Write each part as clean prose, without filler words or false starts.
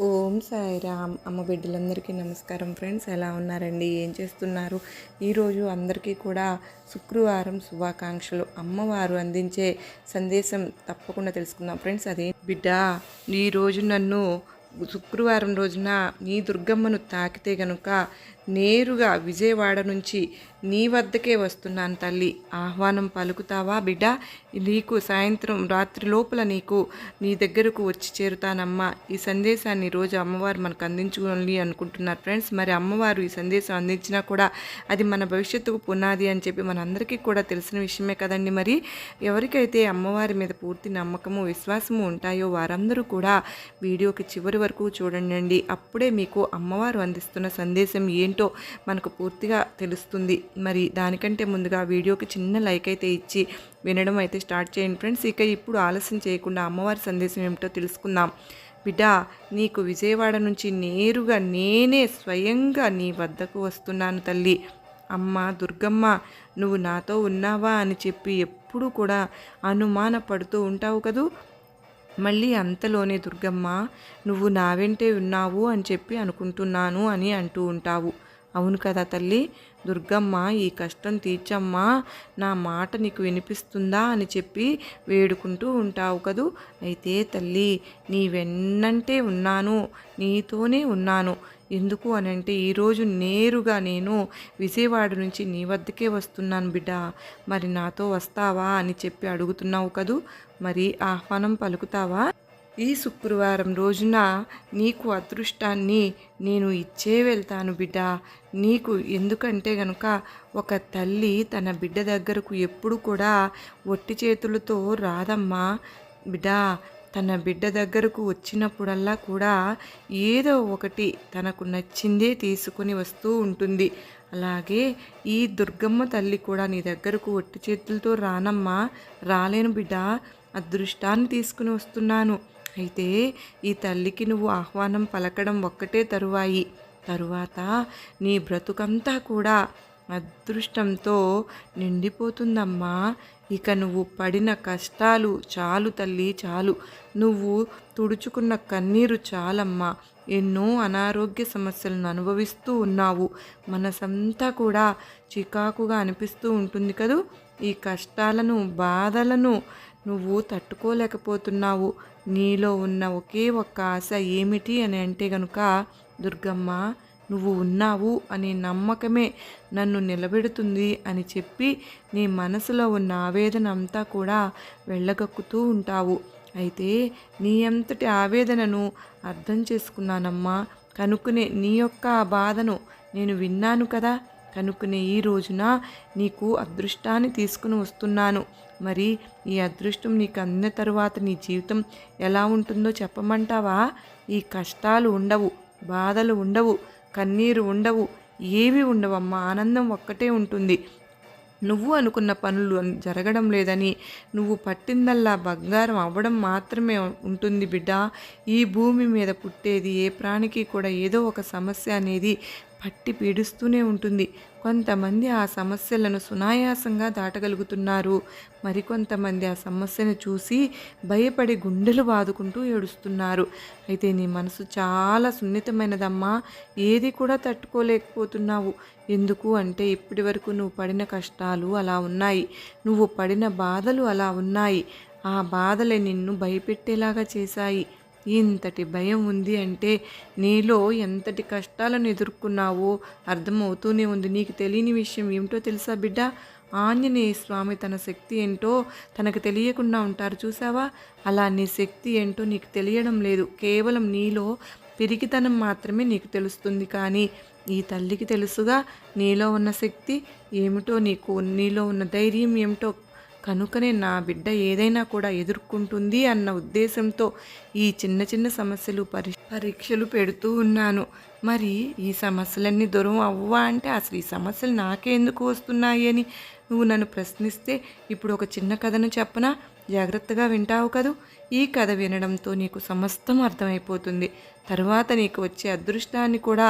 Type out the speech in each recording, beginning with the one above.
ఓం సాయిరామ్. అమ్మ బిడ్డలందరికీ నమస్కారం ఫ్రెండ్స్. ఎలా ఉన్నారండి? ఏం చేస్తున్నారు? ఈరోజు అందరికీ కూడా శుక్రవారం శుభాకాంక్షలు. అమ్మవారు అందించే సందేశం తప్పకుండా తెలుసుకుందాం ఫ్రెండ్స్. అదే బిడ్డ, ఈరోజు నన్ను శుక్రవారం రోజున నీ దుర్గమ్మను తాకితే గనుక నేరుగా విజయవాడ నుంచి నీ వద్దకే వస్తున్నాను తల్లి, ఆహ్వానం పలుకుతావా బిడ్డ? నీకు సాయంత్రం రాత్రి లోపల నీ దగ్గరకు వచ్చి చేరుతానమ్మా. ఈ సందేశాన్ని రోజు అమ్మవారు మనకు అందించుకోవాలి అనుకుంటున్నారు ఫ్రెండ్స్. మరి అమ్మవారు ఈ సందేశం అందించినా కూడా అది మన భవిష్యత్తుకు పునాది అని చెప్పి మనందరికీ కూడా తెలిసిన విషయమే కదండి. మరి ఎవరికైతే అమ్మవారి మీద పూర్తి నమ్మకము విశ్వాసము ఉంటాయో వారందరూ కూడా వీడియోకి చివరి వరకు చూడండి. అప్పుడే మీకు అమ్మవారు అందిస్తున్న సందేశం ఏంటో మనకు పూర్తిగా తెలుస్తుంది. మరి దానికంటే ముందుగా వీడియోకి చిన్న లైక్ అయితే ఇచ్చి వినడం అయితే స్టార్ట్ చేయండి ఫ్రెండ్స్. ఇక ఇప్పుడు ఆలస్యం చేయకుండా అమ్మవారి సందేశం ఏమిటో తెలుసుకుందాం. బిడ్డ, నీకు విజయవాడ నుంచి నేరుగా నేనే స్వయంగా నీ వద్దకు వస్తున్నాను తల్లి. అమ్మ దుర్గమ్మ, నువ్వు నాతో ఉన్నావా అని చెప్పి ఎప్పుడూ కూడా అనుమాన పడుతూ ఉంటావు కదూ. మళ్ళీ అంతలోనే దుర్గమ్మ, నువ్వు నా వెంటే ఉన్నావు అని చెప్పి అనుకుంటున్నాను అని అంటూ ఉంటావు. అవును కదా తల్లి. దుర్గమ్మ, ఈ కష్టం తీర్చమ్మా, నా మాట నీకు వినిపిస్తుందా అని చెప్పి వేడుకుంటూ ఉంటావు కదూ. అయితే తల్లి, నీ వెన్నంటే ఉన్నాను, నీతోనే ఉన్నాను. ఎందుకు అని అంటే ఈరోజు నేరుగా నేను విజయవాడ నుంచి నీ వద్దకే వస్తున్నాను బిడ్డ. మరి నాతో వస్తావా అని చెప్పి అడుగుతున్నావు కదూ. మరి ఆహ్వానం పలుకుతావా? ఈ శుక్రవారం రోజున నీకు అదృష్టాన్ని నేను ఇచ్చే వెళ్తాను బిడ్డ. నీకు ఎందుకంటే గనుక ఒక తల్లి తన బిడ్డ దగ్గరకు ఎప్పుడు కూడా ఒట్టి చేతులతో రాదమ్మా బిడ్డ. తన బిడ్డ దగ్గరకు వచ్చినప్పుడల్లా కూడా ఏదో ఒకటి తనకు నచ్చిందే తీసుకొని వస్తూ ఉంటుంది. అలాగే ఈ దుర్గమ్మ తల్లి కూడా నీ దగ్గరకు ఒట్టి చేతులతో రానమ్మా, రాలేను బిడ్డ. అదృష్టాన్ని తీసుకుని వస్తున్నాను. అయితే ఈ తల్లికి నువ్వు ఆహ్వానం పలకడం ఒక్కటే తరువాత నీ బ్రతుకంతా కూడా అదృష్టంతో నిండిపోతుందమ్మా. ఇక నువ్వు పడిన కష్టాలు చాలు తల్లి, చాలు. నువ్వు తుడుచుకున్న కన్నీరు చాలమ్మా. ఎన్నో అనారోగ్య సమస్యలను అనుభవిస్తూ ఉన్నావు. మనసంతా కూడా చికాకుగా అనిపిస్తూ ఉంటుంది కదూ. ఈ కష్టాలను బాధలను నువ్వు తట్టుకోలేకపోతున్నావు. నీలో ఉన్న ఒకే ఒక్క ఆశ ఏమిటి అని అంటే గనుక, దుర్గమ్మ, నువ్వు ఉన్నావు అనే నమ్మకమే నన్ను నిలబెడుతుంది అని చెప్పి నీ మనసులో ఉన్న ఆవేదన అంతా కూడా వెళ్ళగక్కుతూ ఉంటావు. అయితే నీ అంతటి ఆవేదనను అర్థం చేసుకున్నానమ్మా. కనుక్కునే నీ యొక్క ఆ బాధను నేను విన్నాను కదా. కనుక్కునే ఈ రోజున నీకు అదృష్టాన్ని తీసుకుని వస్తున్నాను. మరి ఈ అదృష్టం నీకు అందిన తరువాత నీ జీవితం ఎలా ఉంటుందో చెప్పమంటావా? ఈ కష్టాలు ఉండవు, బాధలు ఉండవు, కన్నీరు ఉండవు, ఏవి ఉండవమ్మా. ఆనందం ఒక్కటే ఉంటుంది. నువ్వు అనుకున్న పనులు జరగడం లేదని, నువ్వు పట్టిందల్లా బంగారం అవ్వడం మాత్రమే ఉంటుంది బిడ్డ. ఈ భూమి మీద పుట్టేది ఏ ప్రాణికి కూడా ఏదో ఒక సమస్య అనేది పట్టి పీడిస్తూనే ఉంటుంది. కొంతమంది ఆ సమస్యలను సునాయాసంగా దాటగలుగుతున్నారు. మరికొంతమంది ఆ సమస్యను చూసి భయపడి గుండెలు బాదుకుంటూ ఏడుస్తున్నారు. అయితే నీ మనసు చాలా సున్నితమైనదమ్మా. ఏది కూడా తట్టుకోలేకపోతున్నావు. ఎందుకు అంటే ఇప్పటి వరకు నువ్వు పడిన కష్టాలు అలా ఉన్నాయి, నువ్వు పడిన బాధలు అలా ఉన్నాయి. ఆ బాధలే నిన్ను భయపెట్టేలాగా చేశాయి. ఇంతటి భయం ఉంది అంటే నీలో ఎంతటి కష్టాలను ఎదుర్కొన్నావో అర్థమవుతూనే ఉంది. నీకు తెలియని విషయం ఏమిటో తెలుసా బిడ్డ? ఆంజనేయ స్వామి తన శక్తి ఏంటో తనకు తెలియకుండా ఉంటారు చూసావా. అలా నీ శక్తి ఏంటో నీకు తెలియడం లేదు. కేవలం నీలో పిరికితనం మాత్రమే నీకు తెలుస్తుంది. కానీ ఈ తల్లికి తెలుసుగా నీలో ఉన్న శక్తి ఏమిటో, నీలో ఉన్న ధైర్యం ఏమిటో. కనుకనే నా బిడ్డ ఏదైనా కూడా ఎదుర్కొంటుంది అన్న ఉద్దేశంతో ఈ చిన్న చిన్న సమస్యలు పరీక్షలు పెడుతూ ఉన్నాను. మరి ఈ సమస్యలన్నీ దూరం అవ్వవా అంటే అసలు ఈ సమస్యలు నాకే ఎందుకు వస్తున్నాయి అని నువ్వు నన్ను ప్రశ్నిస్తే ఇప్పుడు ఒక చిన్న కథను చెప్పనా? జాగ్రత్తగా వింటావు కదూ. ఈ కథ వినడంతో నీకు సమస్తం అర్థమైపోతుంది. తరువాత నీకు వచ్చే అదృష్టాన్ని కూడా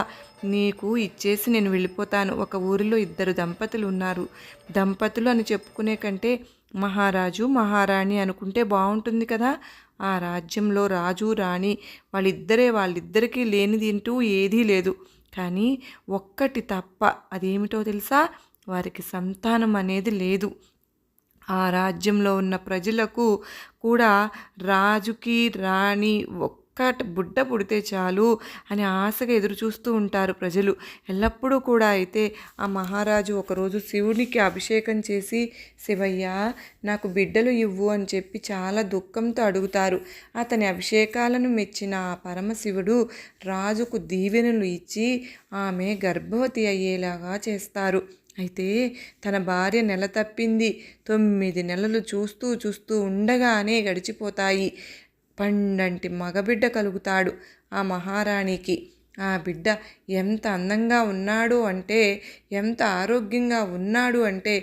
నీకు ఇచ్చేసి నేను వెళ్ళిపోతాను. ఒక ఊరిలో 2 దంపతులు ఉన్నారు. దంపతులు అని చెప్పుకునే కంటే మహారాజు మహారాణి అనుకుంటే బాగుంటుంది కదా. ఆ రాజ్యంలో రాజు రాణి వాళ్ళిద్దరికీ లేనిదంటూ ఏదీ లేదు. కానీ ఒక్కటి తప్ప, అదేమిటో తెలుసా? వారికి సంతానం అనేది లేదు. ఆ రాజ్యంలో ఉన్న ప్రజలకు కూడా రాజుకి రాణి బుడ్డ పుడితే చాలు అని ఆశగా ఎదురు చూస్తూ ఉంటారు ప్రజలు ఎల్లప్పుడూ కూడా. అయితే ఆ మహారాజు ఒకరోజు శివునికి అభిషేకం చేసి, శివయ్య నాకు బిడ్డలు ఇవ్వు అని చెప్పి చాలా దుఃఖంతో అడుగుతారు. అతని అభిషేకాలను మెచ్చిన ఆ పరమశివుడు రాజుకు దీవెనలు ఇచ్చి ఆమె గర్భవతి అయ్యేలాగా చేస్తారు. అయితే తన భార్య నెల తప్పింది. 9 నెలలు చూస్తూ చూస్తూ ఉండగానే గడిచిపోతాయి. పండంటి మగబిడ్డ కలుగుతాడు ఆ మహారాణికి. ఆ బిడ్డ ఎంత అందంగా ఉన్నాడు అంటే, ఎంత ఆరోగ్యంగా ఉన్నాడు అంటే,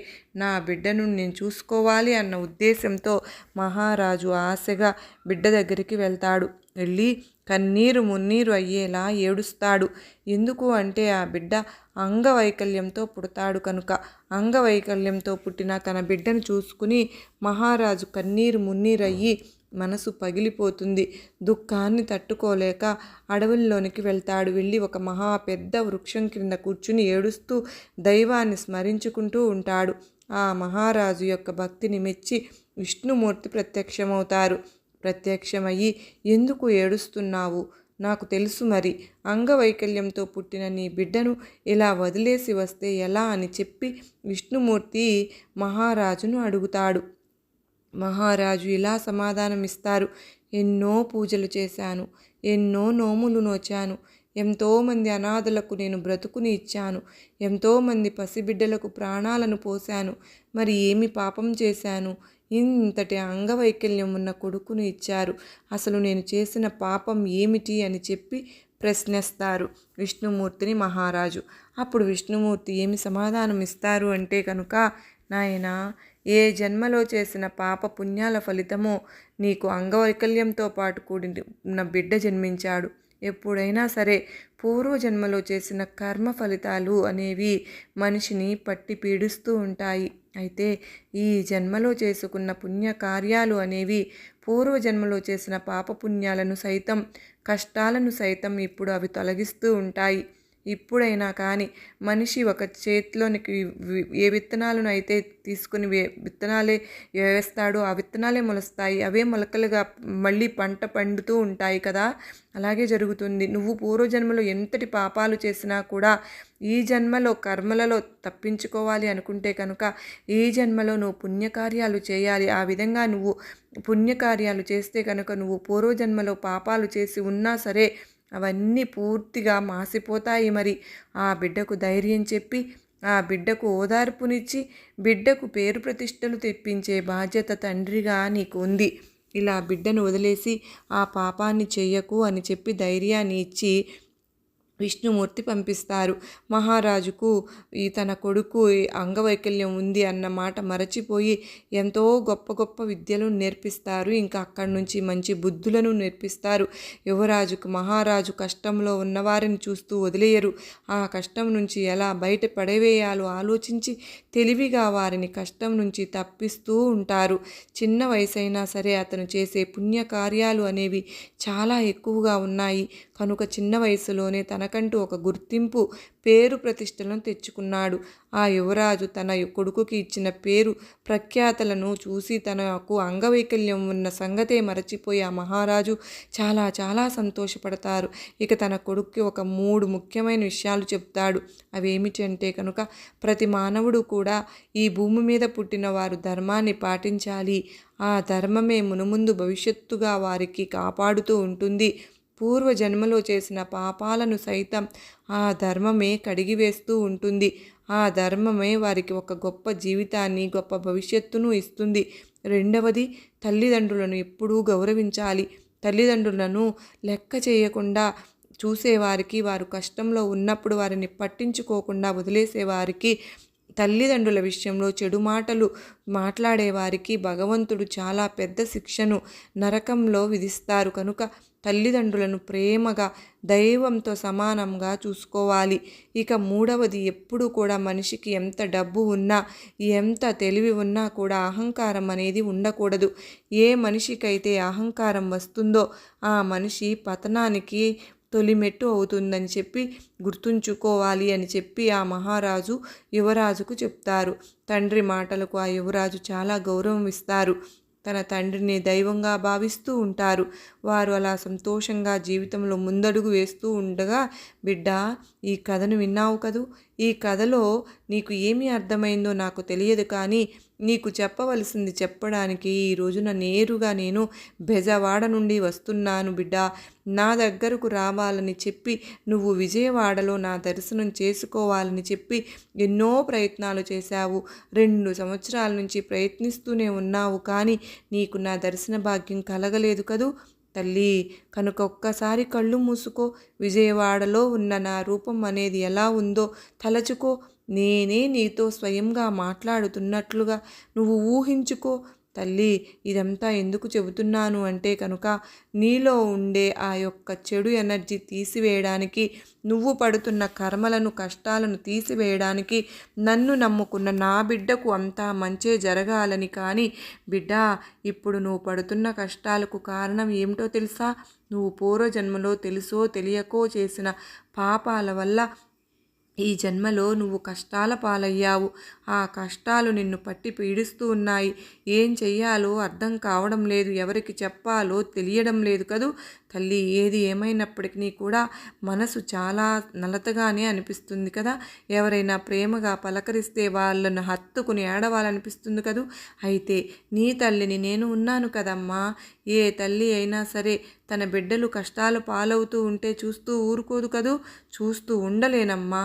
నా బిడ్డను నేను చూసుకోవాలి అన్న ఉద్దేశంతో మహారాజు ఆశగా బిడ్డ దగ్గరికి వెళ్తాడు. వెళ్ళి కన్నీరు మున్నీరు అయ్యేలా ఏడుస్తాడు. ఎందుకు అంటే ఆ బిడ్డ అంగవైకల్యంతో పుడతాడు కనుక. అంగవైకల్యంతో పుట్టిన తన బిడ్డను చూసుకుని మహారాజు కన్నీరు మున్నీరయ్యి మనసు పగిలిపోతుంది. దుఃఖాన్ని తట్టుకోలేక అడవుల్లోనికి వెళ్తాడు. వెళ్ళి ఒక పెద్ద వృక్షం క్రింద కూర్చుని ఏడుస్తూ దైవాన్ని స్మరించుకుంటూ ఉంటాడు. ఆ మహారాజు యొక్క భక్తిని మెచ్చి విష్ణుమూర్తి ప్రత్యక్షమవుతారు. ప్రత్యక్షమయ్యి, ఎందుకు ఏడుస్తున్నావు? నాకు తెలుసు మరి, అంగవైకల్యంతో పుట్టిన నీ బిడ్డను ఇలా వదిలేసి వస్తే ఎలా అని చెప్పి విష్ణుమూర్తి మహారాజును అడుగుతాడు. మహారాజు ఇలా సమాధానమిస్తారు. ఎన్నో పూజలు చేశాను, ఎన్నో నోములు నోచాను, ఎంతోమంది అనాథలకు నేను బ్రతుకుని ఇచ్చాను, ఎంతోమంది పసిబిడ్డలకు ప్రాణాలను పోశాను. మరి ఏమి పాపం చేశాను? ఇంతటి అంగవైకల్యం ఉన్న కొడుకును ఇచ్చారు. అసలు నేను చేసిన పాపం ఏమిటి అని చెప్పి ప్రశ్నిస్తారు విష్ణుమూర్తిని మహారాజు. అప్పుడు విష్ణుమూర్తి ఏమి సమాధానం ఇస్తారు అంటే కనుక, నాయనా, ఏ జన్మలో చేసిన పాప పుణ్యాల ఫలితమో నీకు అంగవైకల్యంతో పాటు కూడిన బిడ్డ జన్మించాడు. ఎప్పుడైనా సరే పూర్వజన్మలో చేసిన కర్మ ఫలితాలు అనేవి మనిషిని పట్టి పీడిస్తూ ఉంటాయి. అయితే ఈ జన్మలో చేసుకున్న పుణ్యకార్యాలు అనేవి పూర్వజన్మలో చేసిన పాపపుణ్యాలను సైతం, కష్టాలను సైతం ఇప్పుడు అవి తొలగిస్తూ ఉంటాయి. ఇప్పుడైనా కానీ మనిషి ఒక చేతిలోనికి ఏ విత్తనాలను అయితే తీసుకుని విత్తనాలే వేస్తాడో ఆ విత్తనాలే మొలుస్తాయి. అవే మొలకలుగా మళ్ళీ పంట పండుతూ ఉంటాయి కదా. అలాగే జరుగుతుంది. నువ్వు పూర్వజన్మలో ఎంతటి పాపాలు చేసినా కూడా ఈ జన్మలో కర్మలలో తప్పించుకోవాలి అనుకుంటే కనుక ఈ జన్మలో నువ్వు పుణ్యకార్యాలు చేయాలి. ఆ విధంగా నువ్వు పుణ్యకార్యాలు చేస్తే కనుక నువ్వు పూర్వజన్మలో పాపాలు చేసి ఉన్నా సరే అవన్నీ పూర్తిగా మాసిపోతాయి. మరి ఆ బిడ్డకు ధైర్యం చెప్పి, ఆ బిడ్డకు ఓదార్పునిచ్చి, బిడ్డకు పేరు ప్రతిష్టలు తెప్పించే బాధ్యత తండ్రిగా నీకు ఉంది. ఇలా బిడ్డను వదిలేసి ఆ పాపాన్ని చెయ్యకు అని చెప్పి ధైర్యాన్ని ఇచ్చి విష్ణుమూర్తి పంపిస్తారు. మహారాజుకు తన కొడుకు అంగవైకల్యం ఉంది అన్న మాట మరచిపోయి ఎంతో గొప్ప గొప్ప విద్యలు నేర్పిస్తారు. ఇంకా అక్కడి నుంచి మంచి బుద్ధులను నేర్పిస్తారు. యువరాజుకు మహారాజు కష్టంలో ఉన్నవారిని చూస్తూ వదిలేయరు. ఆ కష్టం నుంచి ఎలా బయట పడవేయాలో ఆలోచించి తెలివిగా వారిని కష్టం నుంచి తప్పిస్తూ ఉంటారు. చిన్న వయసైనా సరే అతను చేసే పుణ్యకార్యాలు అనేవి చాలా ఎక్కువగా ఉన్నాయి కనుక చిన్న వయసులోనే తనకంటూ ఒక గుర్తింపు, పేరు ప్రతిష్టలను తెచ్చుకున్నాడు. ఆ యువరాజు తన కొడుకుకి ఇచ్చిన పేరు ప్రఖ్యాతలను చూసి తనకు అంగవైకల్యం ఉన్న సంగతే మరచిపోయి ఆ మహారాజు చాలా చాలా సంతోషపడతారు. ఇక తన కొడుక్కి ఒక 3 ముఖ్యమైన విషయాలు చెప్తాడు. అవేమిటంటే కనుక, ప్రతి మానవుడు కూడా ఈ భూమి మీద పుట్టిన వారు ధర్మాన్ని పాటించాలి. ఆ ధర్మమే మునుముందు భవిష్యత్తుగా వారికి కాపాడుతూ ఉంటుంది. పూర్వజన్మలో చేసిన పాపాలను సైతం ఆ ధర్మమే కడిగివేస్తూ ఉంటుంది. ఆ ధర్మమే వారికి ఒక గొప్ప జీవితాన్ని, గొప్ప భవిష్యత్తును ఇస్తుంది. రెండవది, తల్లిదండ్రులను ఎప్పుడూ గౌరవించాలి. తల్లిదండ్రులను లెక్క చేయకుండా చూసేవారికి, వారు కష్టంలో ఉన్నప్పుడు వారిని పట్టించుకోకుండా వదిలేసేవారికి, తల్లిదండ్రుల విషయంలో చెడు మాటలు మాట్లాడేవారికి భగవంతుడు చాలా పెద్ద శిక్షను నరకంలో విధిస్తారు. కనుక తల్లిదండ్రులను ప్రేమగా దైవంతో సమానంగా చూసుకోవాలి. ఇక మూడవది, ఎప్పుడు కూడా మనిషికి ఎంత డబ్బు ఉన్నా ఎంత తెలివి ఉన్నా కూడా అహంకారం అనేది ఉండకూడదు. ఏ మనిషికైతే అహంకారం వస్తుందో ఆ మనిషి పతనానికి తొలిమెట్టు అవుతుందని చెప్పి గుర్తుంచుకోవాలి అని చెప్పి ఆ మహారాజు యువరాజుకు చెప్తారు. తండ్రి మాటలకు ఆ యువరాజు చాలా గౌరవం ఇస్తారు. తన తండ్రిని దైవంగా భావిస్తూ ఉంటారు. వారు అలా సంతోషంగా జీవితంలో ముందడుగు వేస్తూ ఉండగా, బిడ్డ, ఈ కథను విన్నావు కదూ, ఈ కథలో నీకు ఏమి అర్థమైందో నాకు తెలియదు, కానీ నీకు చెప్పవలసింది చెప్పడానికి ఈ రోజున నేరుగా నేను బెజవాడ నుండి వస్తున్నాను బిడ్డ. నా దగ్గరకు రావాలని చెప్పి నువ్వు విజయవాడలో నా దర్శనం చేసుకోవాలని చెప్పి ఎన్నో ప్రయత్నాలు చేశావు. 2 సంవత్సరాల నుంచి ప్రయత్నిస్తూనే ఉన్నావు, కానీ నీకు నా దర్శన భాగ్యం కలగలేదు కదూ తల్లి. కనుక ఒక్కసారి కళ్ళు మూసుకో. విజయవాడలో ఉన్న నా రూపం అనేది ఎలా ఉందో తలచుకో. నేనే నీతో స్వయంగా మాట్లాడుతున్నట్లుగా నువ్వు ఊహించుకో తల్లి. ఇదంతా ఎందుకు చెబుతున్నాను అంటే కనుక నీలో ఉండే ఆ యొక్క చెడు ఎనర్జీ తీసివేయడానికి, నువ్వు పడుతున్న కర్మలను కష్టాలను తీసివేయడానికి, నన్ను నమ్ముకున్న నా బిడ్డకు అంతా మంచే జరగాలని. కానీ బిడ్డ, ఇప్పుడు నువ్వు పడుతున్న కష్టాలకు కారణం ఏమిటో తెలుసా? నువ్వు పూర్వజన్మలో తెలుసో తెలియకో చేసిన పాపాల వల్ల ఈ జన్మలో నువ్వు కష్టాల పాలయ్యావు. ఆ కష్టాలు నిన్ను పట్టి పీడిస్తూ ఉన్నాయి. ఏం చెయ్యాలో అర్థం కావడం లేదు, ఎవరికి చెప్పాలో తెలియడం లేదు కదూ తల్లి. ఏది ఏమైనప్పటికీ కూడా మనసు చాలా నలతగానే అనిపిస్తుంది కదా. ఎవరైనా ప్రేమగా పలకరిస్తే వాళ్ళను హత్తుకుని ఏడవాలనిపిస్తుంది కదూ. అయితే నీ తల్లిని నేను ఉన్నాను కదమ్మా. ఏ తల్లి అయినా సరే తన బిడ్డలు కష్టాలు పాలవుతూ ఉంటే చూస్తూ ఊరుకోదు కదూ. చూస్తూ ఉండలేనమ్మా.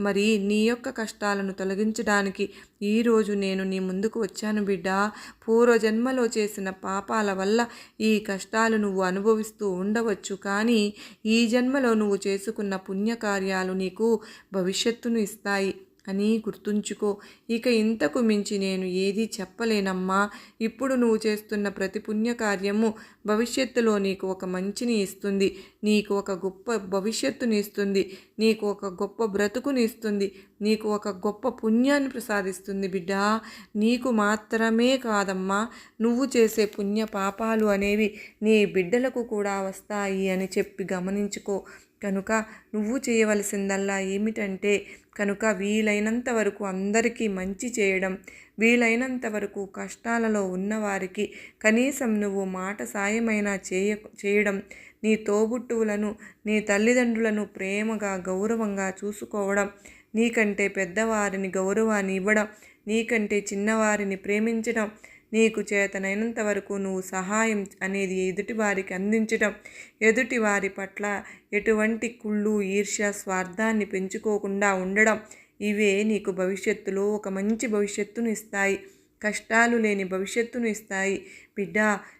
మరి నీ యొక్క కష్టాలను తొలగించడానికి ఈరోజు నేను నీ ముందుకు వచ్చాను బిడ్డ. పూర్వజన్మలో చేసిన పాపాల వల్ల ఈ కష్టాలు నువ్వు అనుభవిస్తూ ఉండవచ్చు, కానీ ఈ జన్మలో నువ్వు చేసుకున్న పుణ్యకార్యాలు నీకు భవిష్యత్తును ఇస్తాయి అని గుర్తుంచుకో. ఇక ఇంతకు మించి నేను ఏదీ చెప్పలేనమ్మా. ఇప్పుడు నువ్వు చేస్తున్న ప్రతి పుణ్యకార్యము భవిష్యత్తులో నీకు ఒక మంచిని ఇస్తుంది, నీకు ఒక గొప్ప భవిష్యత్తుని ఇస్తుంది, నీకు ఒక గొప్ప బ్రతుకుని ఇస్తుంది, నీకు ఒక గొప్ప పుణ్యాన్ని ప్రసాదిస్తుంది బిడ్డ. నీకు మాత్రమే కాదమ్మా, నువ్వు చేసే పుణ్య పాపాలు అనేవి నీ బిడ్డలకు కూడా వస్తాయి అని చెప్పి గమనించుకో. కనుక నువ్వు చేయవలసిందల్లా ఏమిటంటే కనుక వీలైనంత వరకు అందరికీ మంచి చేయడం, వీలైనంత వరకు కష్టాలలో ఉన్నవారికి కనీసం నువ్వు మాట సాయమైనా చేయడం, నీ తోబుట్టువులను నీ తల్లిదండ్రులను ప్రేమగా గౌరవంగా చూసుకోవడం, నీకంటే పెద్దవారిని గౌరవాన్ని ఇవ్వడం, నీకంటే చిన్నవారిని ప్రేమించడం, నీకు చేతనైనంత వరకు నువ్వు సహాయం అనేది ఎదుటివారికి అందించడం, ఎదుటివారి పట్ల ఎటువంటి కుళ్ళు ఈర్ష్య స్వార్థాన్ని పెంచుకోకుండా ఉండడం, ఇవే నీకు భవిష్యత్తులో ఒక మంచి భవిష్యత్తును ఇస్తాయి, కష్టాలు లేని భవిష్యత్తును ఇస్తాయి బిడ్డ.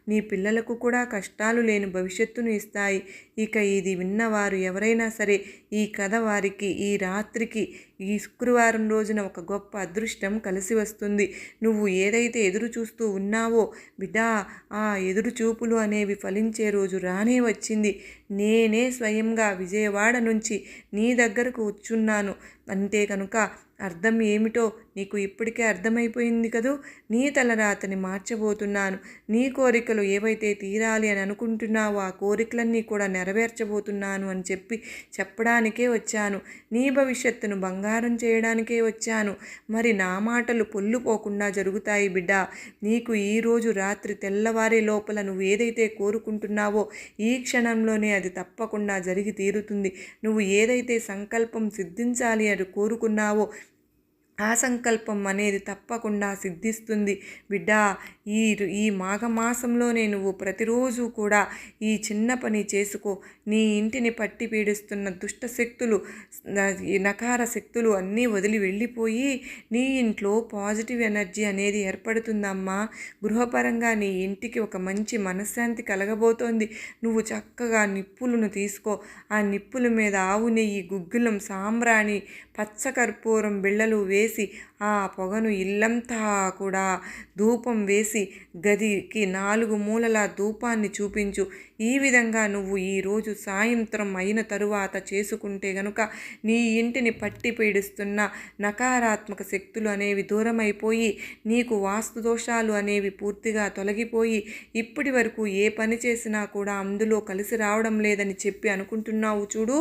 నీ పిల్లలకు కూడా కష్టాలు లేని భవిష్యత్తును ఇస్తాయి. ఇక ఇది విన్నవారు ఎవరైనా సరే ఈ కథ వారికి ఈ రాత్రికి ఈ శుక్రవారం రోజున ఒక గొప్ప అదృష్టం కలిసి వస్తుంది. నువ్వు ఏదైతే ఎదురు చూస్తూ ఉన్నావో బిడ్డ, ఆ ఎదురు చూపులు అనేవి ఫలించే రోజు రానే వచ్చింది. నేనే స్వయంగా విజయవాడ నుంచి నీ దగ్గరకు వచ్చున్నాను. అంటే కనుక అర్థం ఏమిటో నీకు ఇప్పటికే అర్థమైపోయింది కదూ. నీ తలరాతని మార్చబోతున్నాను. నీ కోరికలు ఏవైతే తీరాలి అని అనుకుంటున్నావో ఆ కోరికలన్నీ కూడా నెరవేర్చబోతున్నాను అని చెప్పడానికే వచ్చాను. నీ భవిష్యత్తును బంగారం చేయడానికే వచ్చాను. మరి నా మాటలు పొల్లుపోకుండా జరుగుతాయి బిడ్డ. నీకు ఈరోజు రాత్రి తెల్లవారే లోపల నువ్వు ఏదైతే కోరుకుంటున్నావో ఈ క్షణంలోనే అది తప్పకుండా జరిగి తీరుతుంది. నువ్వు ఏదైతే సంకల్పం సిద్ధించాలి అని కోరుకున్నావో ఆ సంకల్పం అనేది తప్పకుండా సిద్ధిస్తుంది బిడ్డ. ఈ మాఘమాసంలోనే నువ్వు ప్రతిరోజు కూడా ఈ చిన్న పని చేసుకో. నీ ఇంటిని పట్టి పీడిస్తున్న దుష్ట శక్తులు, నకార శక్తులు అన్నీ వదిలి వెళ్ళిపోయి నీ ఇంట్లో పాజిటివ్ ఎనర్జీ అనేది ఏర్పడుతుందమ్మా. గృహపరంగా నీ ఇంటికి ఒక మంచి మనశ్శాంతి కలగబోతోంది. నువ్వు చక్కగా నిప్పులను తీసుకో. ఆ నిప్పుల మీద ఆవు నెయ్యి, గుగ్గిలం, సాంబ్రాణి, పచ్చకర్పూరం బిళ్ళలు వేసి ఆ పొగను ఇల్లంతా కూడా ధూపం వేసి గదికి 4 మూలల ధూపాన్ని చూపించు. ఈ విధంగా నువ్వు ఈరోజు సాయంత్రం అయిన తరువాత చేసుకుంటే గనుక నీ ఇంటిని పట్టి పీడిస్తున్న నకారాత్మక శక్తులు అనేవి దూరమైపోయి నీకు వాస్తు దోషాలు అనేవి పూర్తిగా తొలగిపోయి ఇప్పటి వరకు ఏ పని చేసినా కూడా అందులో కలిసి రావడం లేదని చెప్పి అనుకుంటున్నావు చూడు,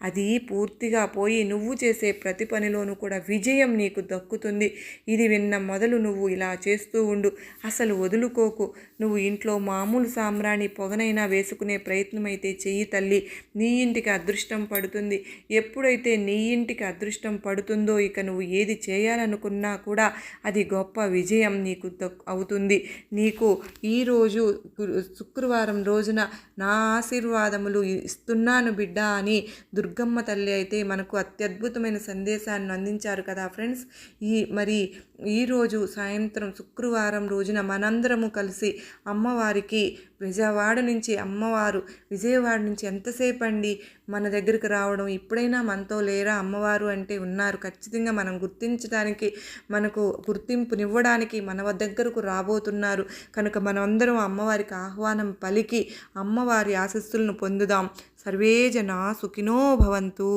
అది పూర్తిగా పోయి నువ్వు చేసే ప్రతి పనిలోనూ కూడా విజయం నీకు దక్కుతుంది. ఇది విన్న మొదలు నువ్వు ఇలా చేస్తూ ఉండు, అసలు వదులుకోకు. నువ్వు ఇంట్లో మామూలు సాంబ్రాణి పొగనైనా వేసుకునే ప్రయత్నం అయితే చెయ్యి తల్లి. నీ ఇంటికి అదృష్టం పడుతుంది. ఎప్పుడైతే నీ ఇంటికి అదృష్టం పడుతుందో ఇక నువ్వు ఏది చేయాలనుకున్నా కూడా అది గొప్ప విజయం నీకు అవుతుంది. నీకు ఈరోజు శుక్రవారం రోజున నా ఆశీర్వాదములు ఇస్తున్నాను బిడ్డ అని దుర్గమ్మ తల్లి అయితే మనకు అత్యద్భుతమైన సందేశాన్ని అందించారు కదా ఫ్రెండ్స్. ఈరోజు సాయంత్రం శుక్రవారం రోజున మనందరము కలిసి అమ్మవారికి విజయవాడ నుంచి ఎంతసేపు అండి మన దగ్గరికి రావడం, ఇప్పుడైనా మనతో లేరా అమ్మవారు అంటే ఉన్నారు. ఖచ్చితంగా మనం గుర్తించడానికి, మనకు గుర్తింపునివ్వడానికి మన దగ్గరకు రాబోతున్నారు. కనుక మనమందరం అమ్మవారికి ఆహ్వానం పలికి అమ్మవారి ఆశీస్సులను పొందుదాం. సర్వే జనా సుఖినో భవంతు.